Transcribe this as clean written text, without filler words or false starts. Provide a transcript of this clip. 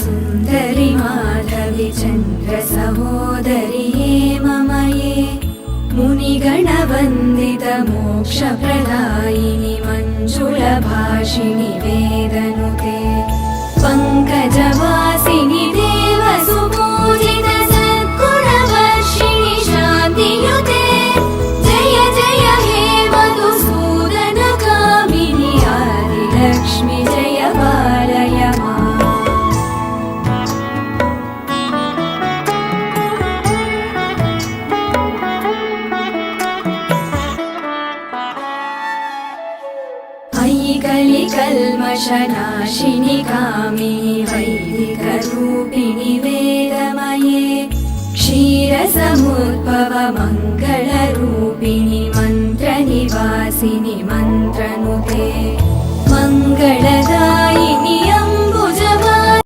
सुन्दरि माधवि चन्द्र सहोदरि हेममये मुनिगणवन्दित मोक्षप्रदायिनि मञ्जुलभाषिणि वेदनुते पङ्कजवासिनि देवसुपूजित सद्गुणवर्षिणि शान्तियुते जय जय हे मधुसूदनकामिनि आदिलक्ष्मि जय पालय माम्। कलिकल्मषनाशिनि कामिनि वैदिकरूपिणि वेदमये क्षीरसमुद्भव मङ्गलरूपिणि मन्त्रनिवासिनि